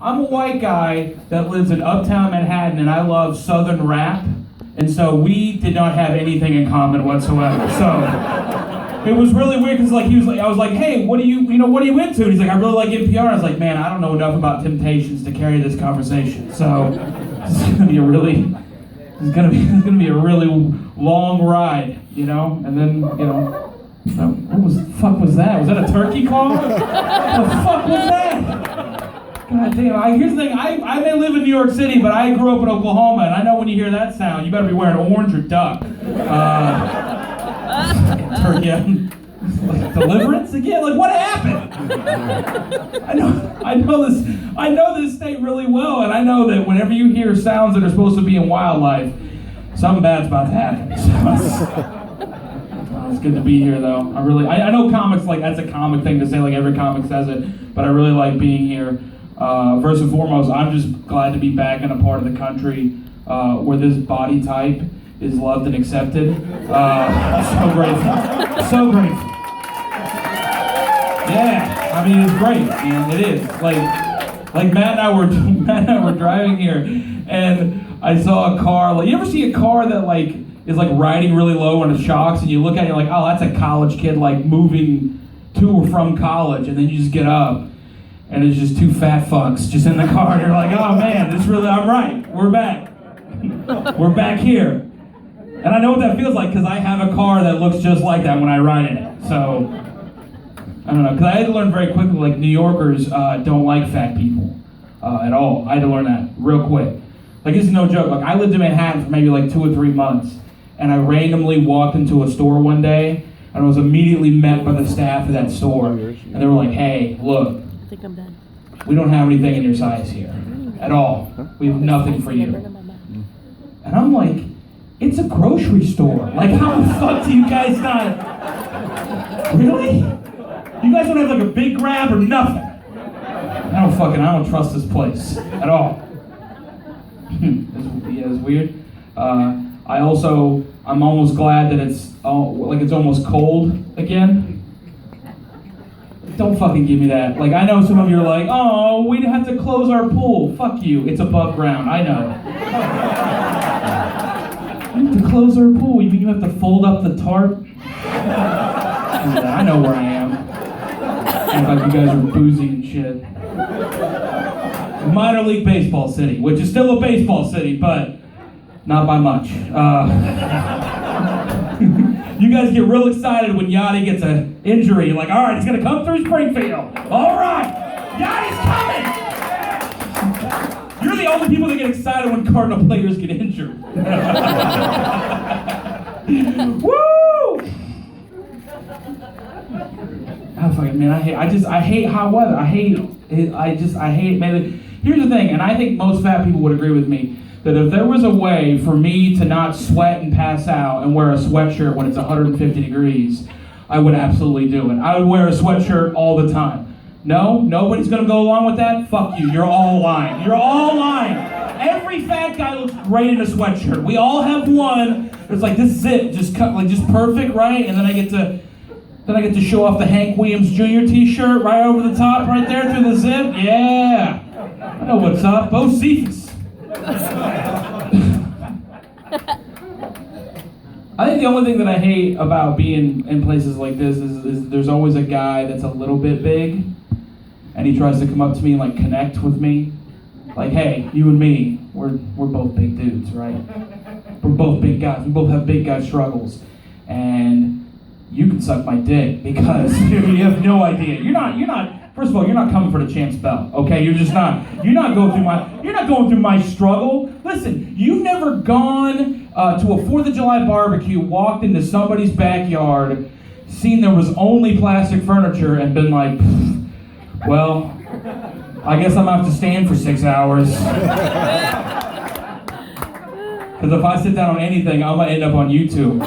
I'm a white guy that lives in uptown Manhattan, and I love Southern rap, and so we did not have anything in common whatsoever. So it was really weird because I was like, hey, what are you into? And he's like, I really like NPR. I was like, man, I don't know enough about Temptations to carry this conversation. So it's gonna be a really long ride, And then, what the fuck was that? Was that a turkey call? What the fuck was that? God damn, here's the thing, I may live in New York City, but I grew up in Oklahoma, and I know when you hear that sound, you better be wearing orange or duck. Turkey, Deliverance again? Like, what happened? I know this state really well, and I know that whenever you hear sounds that are supposed to be in wildlife, something bad's about to happen. So it's good to be here, though. I know comics, that's a comic thing to say, every comic says it, but I really like being here. First and foremost, I'm just glad to be back in a part of the country where this body type is loved and accepted. So grateful. So grateful. Yeah, I mean, it's great, man. It is. Like Matt and I were driving here, and I saw a car. You ever see a car that is riding really low and it shocks, and you look at it, you're like, oh, that's a college kid moving to or from college, and then you just get up, and it's just two fat fucks just in the car, and you're like, oh man, I'm right. We're back. We're back here. And I know what that feels like because I have a car that looks just like that when I ride in it. So, I don't know, because I had to learn very quickly, New Yorkers don't like fat people at all. I had to learn that real quick. This is no joke. I lived in Manhattan for maybe 2 or 3 months, and I randomly walked into a store one day, and I was immediately met by the staff of that store, and they were like, hey, look, I think I'm done. We don't have anything in your size here at all. We have nothing for you. And I'm like, it's a grocery store. How the fuck do you guys not? Really? You guys don't have a big grab or nothing? I don't trust this place at all. It's weird. I'm almost glad that it's almost cold again. Don't fucking give me that. I know some of you are like, oh, we'd have to close our pool. Fuck you. It's above ground. I know. We have to close our pool. You mean you have to fold up the tarp? I know where I am. Sounds like you guys are boozy and shit. Minor League Baseball City, which is still a baseball city, but not by much. You guys get real excited when Yachty gets an injury. You're like, all right, he's going to come through Springfield. All right, Yachty's coming. You're the only people that get excited when Cardinal players get injured. Woo! Oh, fucking man, I hate hot weather. I hate it, man. Here's the thing, and I think most fat people would agree with me, that if there was a way for me to not sweat and pass out and wear a sweatshirt when it's 150 degrees, I would absolutely do it. I would wear a sweatshirt all the time. No? Nobody's gonna go along with that? Fuck you, you're all lying. You're all lying. Every fat guy looks great in a sweatshirt. We all have one. It's this is it, just perfect, right? And then I get to show off the Hank Williams Jr. t-shirt right over the top, right there through the zip. Yeah. I know what's up. Bo Cephas. I think the only thing that I hate about being in places like this is there's always a guy that's a little bit big, and he tries to come up to me and connect with me. Hey, you and me, we're both big dudes, right? We're both big guys. We both have big guy struggles, and you can suck my dick because you have no idea. You're not. First of all, you're not coming for the champ's belt, okay? You're just not. You're not going through my struggle. Listen, you've never gone to a 4th of July barbecue, walked into somebody's backyard, seen there was only plastic furniture, and been like, well, I guess I'm gonna have to stand for 6 hours. Because if I sit down on anything, I'm gonna end up on YouTube.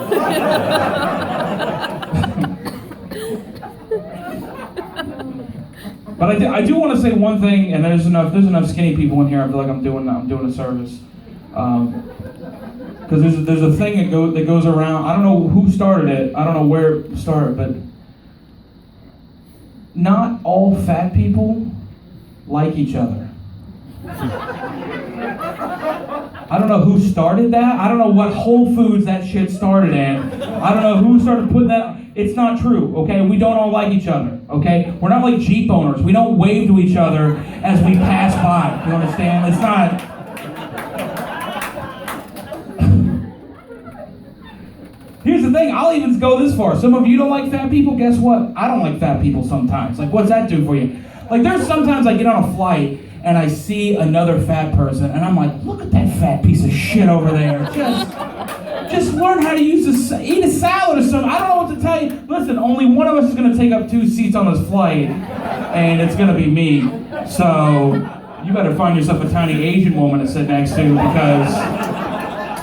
But I do want to say one thing, and there's enough skinny people in here. I feel like I'm doing a service, because there's a thing that goes around. I don't know who started it. I don't know where it started, but not all fat people like each other. I don't know who started that. I don't know what Whole Foods that shit started in. I don't know who started putting that. It's not true, okay? We don't all like each other, okay? We're not like Jeep owners. We don't wave to each other as we pass by. You understand? It's not... Here's the thing, I'll even go this far. Some of you don't like fat people, guess what? I don't like fat people sometimes. Like, what's that do for you? Like, there's sometimes I get on a flight and I see another fat person and I'm like, look at that fat piece of shit over there. Just learn how to eat a salad or something. I don't know what to tell you. Listen, only one of us is going to take up 2 seats on this flight, and it's going to be me. So you better find yourself a tiny Asian woman to sit next to, because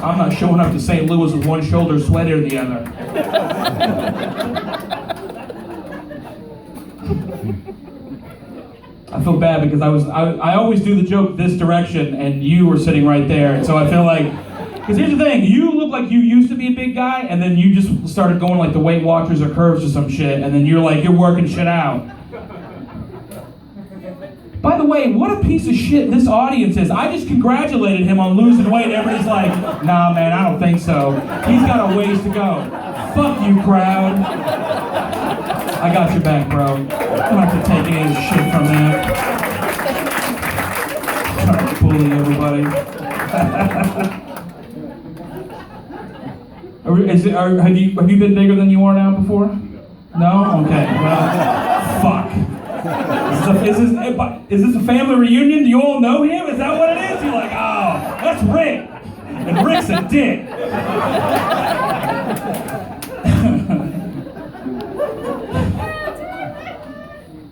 I'm not showing up to St. Louis with one shoulder sweatier than the other. I feel bad because I always do the joke this direction, and you were sitting right there, and so I feel like... Because here's the thing, you look like you used to be a big guy, and then you just started going like the Weight Watchers or Curves or some shit, and then you're working shit out. By the way, what a piece of shit this audience is. I just congratulated him on losing weight, and everybody's like, nah man, I don't think so. He's got a ways to go. Fuck you, crowd. I got your back, bro. I'm not gonna take any of this shit from that. I'm trying to bully everybody. Have you been bigger than you are now before? No? Okay, well, fuck. Is this a family reunion? Do you all know him? Is that what it is? You're like, oh, that's Rick. And Rick's a dick.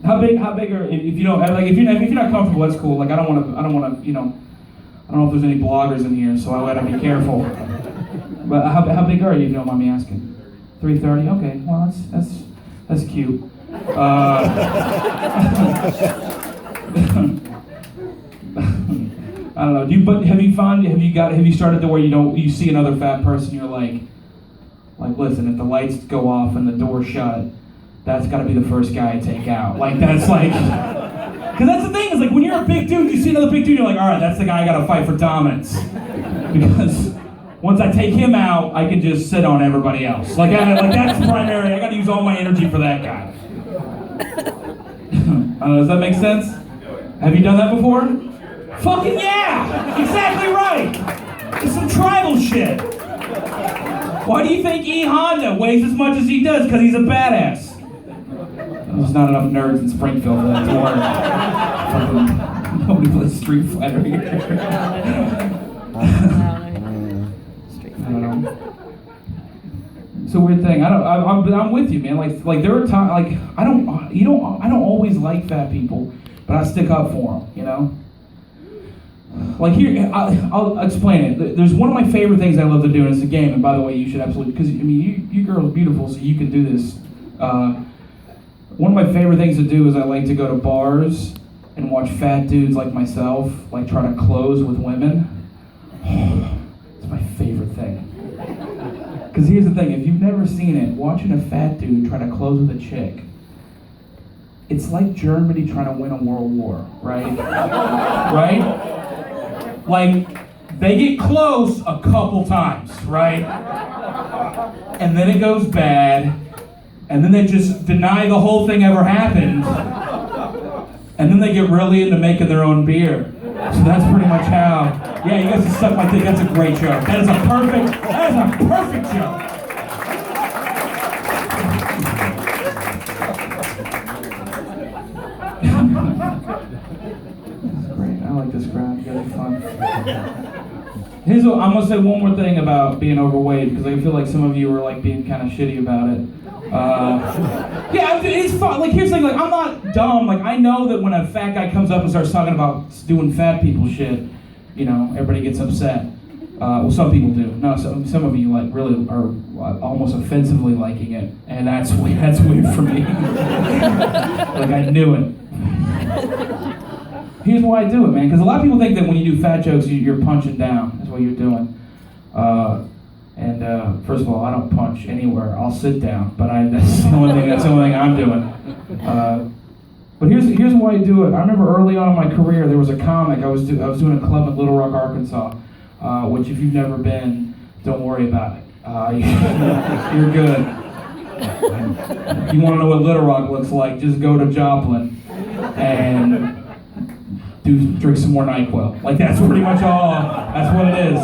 How big are, if you don't, like, if you're not comfortable, that's cool. Like, I don't want to, you know, I don't know if there's any bloggers in here, so I gotta be careful. But how big are you, if you don't mind me asking? 330? Okay, well that's cute. I don't know. Have you started to where you see another fat person, you're like listen, if the lights go off and the door shut, that's got to be the first guy I take out. Like that's like, because that's the thing is like when you're a big dude, you see another big dude, you're like, all right, that's the guy I got to fight for dominance, because once I take him out, I can just sit on everybody else. Like that's primary. I got to use all my energy for that guy. I don't know, does that make sense? Have you done that before? Fucking yeah! Exactly right! It's some tribal shit. Why do you think E. Honda weighs as much as he does? Because he's a badass. There's not enough nerds in Springfield for that to work. Nobody plays Street Fighter here. I don't know. It's a weird thing. I'm with you, man. Like there are times, like I don't always like fat people, but I stick up for them, you know. Like here, I'll explain it. There's one of my favorite things I love to do, and it's a game. And by the way, you should absolutely, because I mean, you girls are beautiful, so you can do this. One of my favorite things to do is I like to go to bars and watch fat dudes like myself, like try to close with women. It's my favorite thing. Because here's the thing, if you've never seen it, watching a fat dude try to close with a chick, it's like Germany trying to win a world war, right? Right? Like, they get close a couple times, right? And then it goes bad, and then they just deny the whole thing ever happened, and then they get really into making their own beer. So that's pretty much how, yeah, you guys can suck my dick, that's a great joke. That is a perfect joke. That's great, I like this crowd, you guys are fun. I'm gonna say one more thing about being overweight, because I feel like some of you are like being kind of shitty about it. Yeah, it's fun. Like here's the thing, like I'm not dumb. Like I know that when a fat guy comes up and starts talking about doing fat people shit, you know, everybody gets upset. Well, some people do. No, some of you like really are almost offensively liking it, and that's weird for me. Like I knew it. Here's why I do it, man. Because a lot of people think that when you do fat jokes, you're punching down. That's what you're doing. And first of all, I don't punch anywhere. I'll sit down, but that's the only thing I'm doing. But here's why I do it. I remember early on in my career, there was a comic. I was doing a club in Little Rock, Arkansas, which if you've never been, don't worry about it. You're good. If you want to know what Little Rock looks like, just go to Joplin and drink some more NyQuil. Like, that's pretty much all. That's what it is.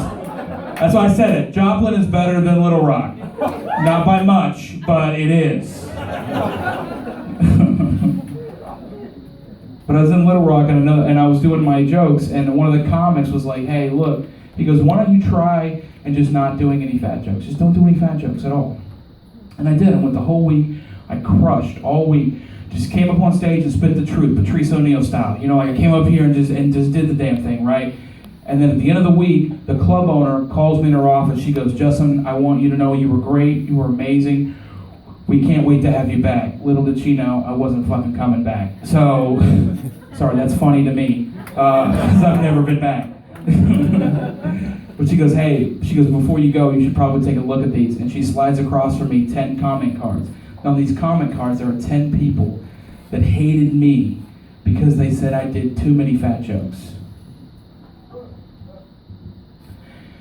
That's why I said it. Joplin is better than Little Rock. Not by much, but it is. But I was in Little Rock and I was doing my jokes, and one of the comics was like, hey, look, he goes, why don't you try and just not doing any fat jokes? Just don't do any fat jokes at all. And I did. I went the whole week. I crushed all week. Just came up on stage and spit the truth, Patrice O'Neal style. You know, like I came up here and just did the damn thing, right? And then at the end of the week, the club owner calls me in her office. She goes, Justin, I want you to know you were great. You were amazing. We can't wait to have you back. Little did she know I wasn't fucking coming back. So, sorry, that's funny to me, because I've never been back. But she goes, before you go, you should probably take a look at these. And she slides across from me 10 comment cards. Now, on these comment cards, there are 10 people that hated me because they said I did too many fat jokes.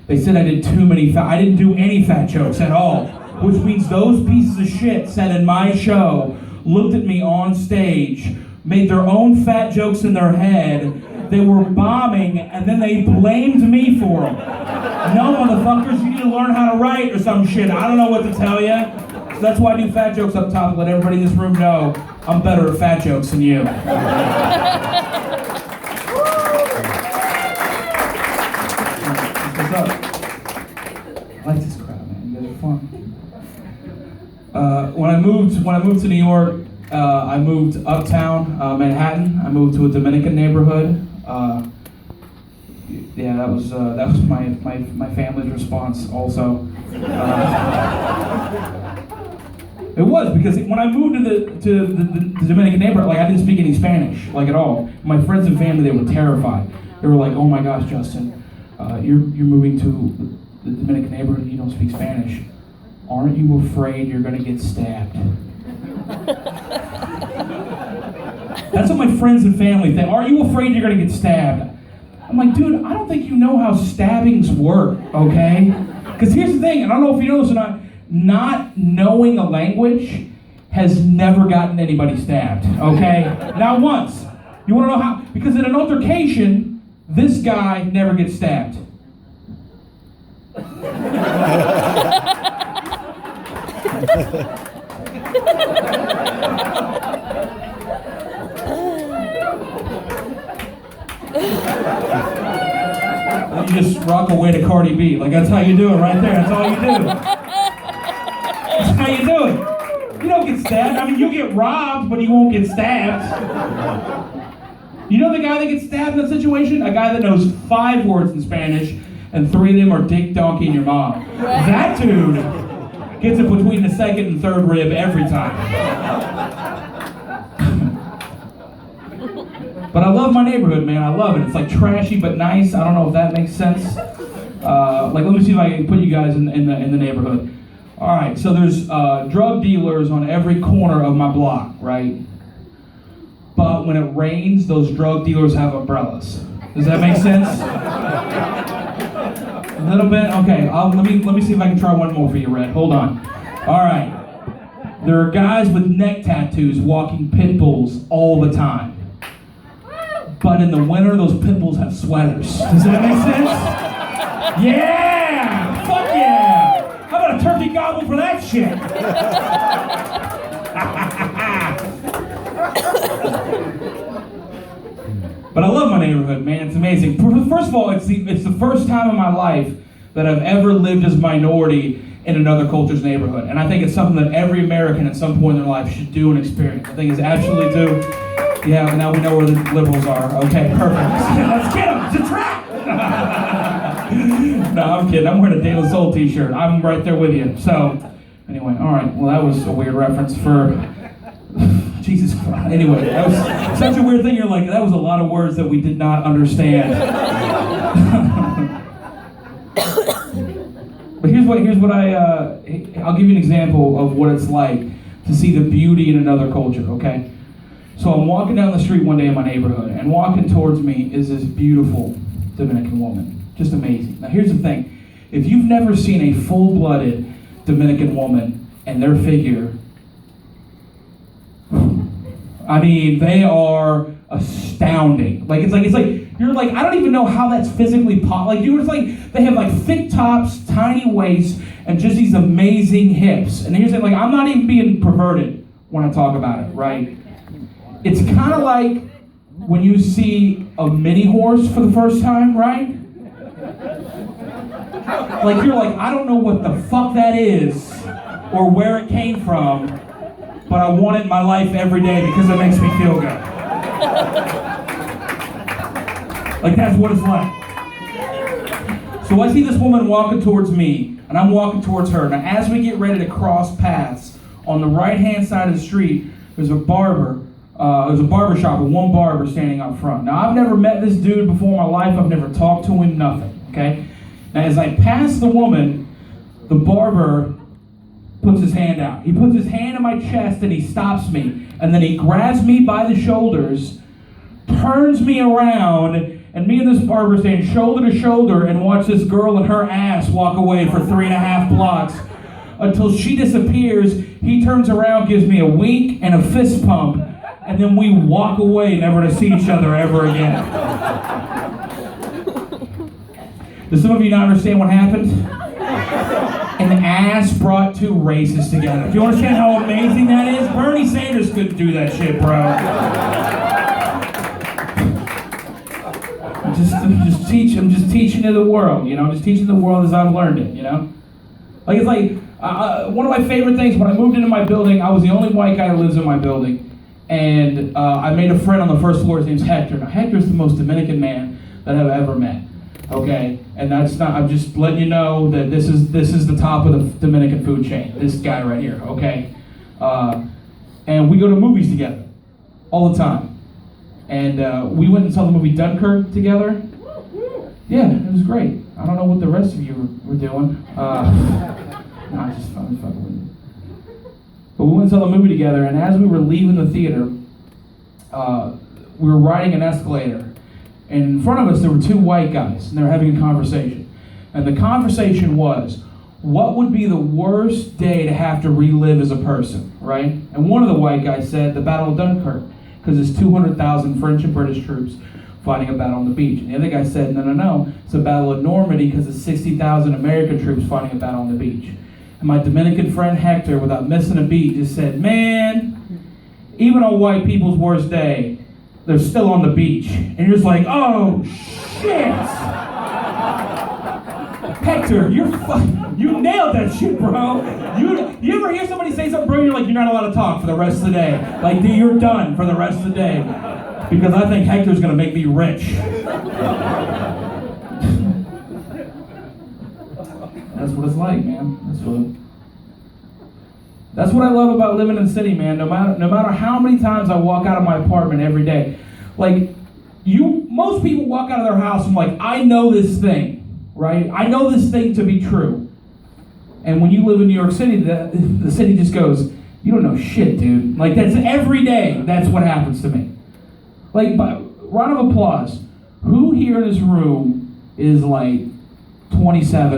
They said I did too many I didn't do any fat jokes at all. Which means those pieces of shit sat in my show, looked at me on stage, made their own fat jokes in their head. They were bombing, and then they blamed me for them. No, motherfuckers, you need to learn how to write or some shit. I don't know what to tell you. So that's why I do fat jokes up top to let everybody in this room know I'm better at fat jokes than you. What's up? I like this crowd, man. You guys are fun. When I moved to New York, I moved uptown Manhattan. I moved to a Dominican neighborhood. Yeah, that was my family's response also. It was because when I moved to the Dominican neighborhood, like I didn't speak any Spanish, like at all. My friends and family, they were terrified. They were like, "Oh my gosh, Justin, you're moving to the Dominican neighborhood and you don't speak Spanish. Aren't you afraid you're gonna get stabbed?" That's what my friends and family think. Are you afraid you're gonna get stabbed? I'm like, dude, I don't think you know how stabbings work, okay? Because here's the thing, and I don't know if you know this or not knowing a language has never gotten anybody stabbed, okay? Not once. You wanna know how? Because in an altercation, this guy never gets stabbed. You just rock away to Cardi B. Like, that's how you do it right there. That's all you do. That's how you do it. You don't get stabbed. I mean, you get robbed, but you won't get stabbed. You know the guy that gets stabbed in that situation? A guy that knows 5 words in Spanish, and 3 of them are dick, donkey, and your mom. That dude gets it between the 2nd and 3rd rib every time. But I love my neighborhood, man. I love it. It's like trashy but nice. I don't know if that makes sense. Like, let me see if I can put you guys in the neighborhood. All right, so there's drug dealers on every corner of my block, right? But when it rains, those drug dealers have umbrellas. Does that make sense? A little bit? Okay, let me see if I can try one more for you, Red. Hold on. All right. There are guys with neck tattoos walking pit bulls all the time. But in the winter, those pit bulls have sweaters. Does that make sense? Yeah! Fuck yeah! How about a turkey gobble for that shit? But I love my neighborhood, man. It's amazing. First of all, it's the first time in my life that I've ever lived as a minority in another culture's neighborhood. And I think it's something that every American at some point in their life should do and experience. I think it's absolutely due. Yeah, now we know where the liberals are. Okay, perfect. Let's get them. It's a trap. No, I'm kidding. I'm wearing a De La Soul t-shirt. I'm right there with you. So, anyway, all right. Well, that was a weird reference for... Jesus Christ. Anyway, that was such a weird thing. You're like, that was a lot of words that we did not understand. But here's what I'll give you an example of what it's like to see the beauty in another culture, okay? So I'm walking down the street one day in my neighborhood, and walking towards me is this beautiful Dominican woman. Just amazing. Now here's the thing. If you've never seen a full-blooded Dominican woman and their figure, I mean, they are astounding. It's like you're like, I don't even know how that's physically possible. Like, you're just like, they have like thick tops, tiny waists, and just these amazing hips. And here's the thing, like, I'm not even being perverted when I talk about it, right? It's kind of like when you see a mini horse for the first time, right? Like, you're like, I don't know what the fuck that is or where it came from, but I want it in my life every day because it makes me feel good. Like, that's what it's like. So I see this woman walking towards me, and I'm walking towards her. Now, as we get ready to cross paths, on the right-hand side of the street, there's a barber. There's a barber shop with one barber standing up front. Now, I've never met this dude before in my life. I've never talked to him, nothing, okay? Now, as I pass the woman, the barber puts his hand out. He puts his hand on my chest and he stops me. And then he grabs me by the shoulders, turns me around, and me and this barber stand shoulder to shoulder and watch this girl and her ass walk away for 3.5 blocks until she disappears. He turns around, gives me a wink and a fist pump, and then we walk away never to see each other ever again. Do some of you not understand what happened? An ass brought two races together. Do you understand how amazing that is? Bernie Sanders couldn't do that shit, bro. I'm just teaching to the world, you know? Just teaching the world as I've learned it, you know? Like, it's like, one of my favorite things, when I moved into my building, I was the only white guy that lives in my building. And I made a friend on the first floor. His name's Hector. Now, Hector's the most Dominican man that I've ever met. Okay, and that's not. I'm just letting you know that this is the top of the Dominican food chain. This guy right here. Okay, and we go to movies together all the time. And we went and saw the movie Dunkirk together. Yeah, it was great. I don't know what the rest of you were doing. Nah, just fucking with you. But we went and saw the movie together, and as we were leaving the theater, we were riding an escalator. And in front of us, there were two white guys, and they were having a conversation. And the conversation was, what would be the worst day to have to relive as a person, right? And one of the white guys said, the Battle of Dunkirk, because it's 200,000 French and British troops fighting a battle on the beach. And the other guy said, no, it's the Battle of Normandy, because it's 60,000 American troops fighting a battle on the beach. And my Dominican friend Hector, without missing a beat, just said, man, even on white people's worst day, they're still on the beach. And you're just like, oh, shit. Hector, you nailed that shit, bro. You ever hear somebody say something, bro, you're like, you're not allowed to talk for the rest of the day. Like, you're done for the rest of the day. Because I think Hector's going to make me rich. That's what it's like, man. That's what I love about living in the city, man. No matter how many times I walk out of my apartment every day, like, most people walk out of their house and like, I know this thing, right? I know this thing to be true. And when you live in New York City, the city just goes, you don't know shit, dude. Like, that's every day. That's what happens to me. Like, round of applause. Who here in this room is like 27?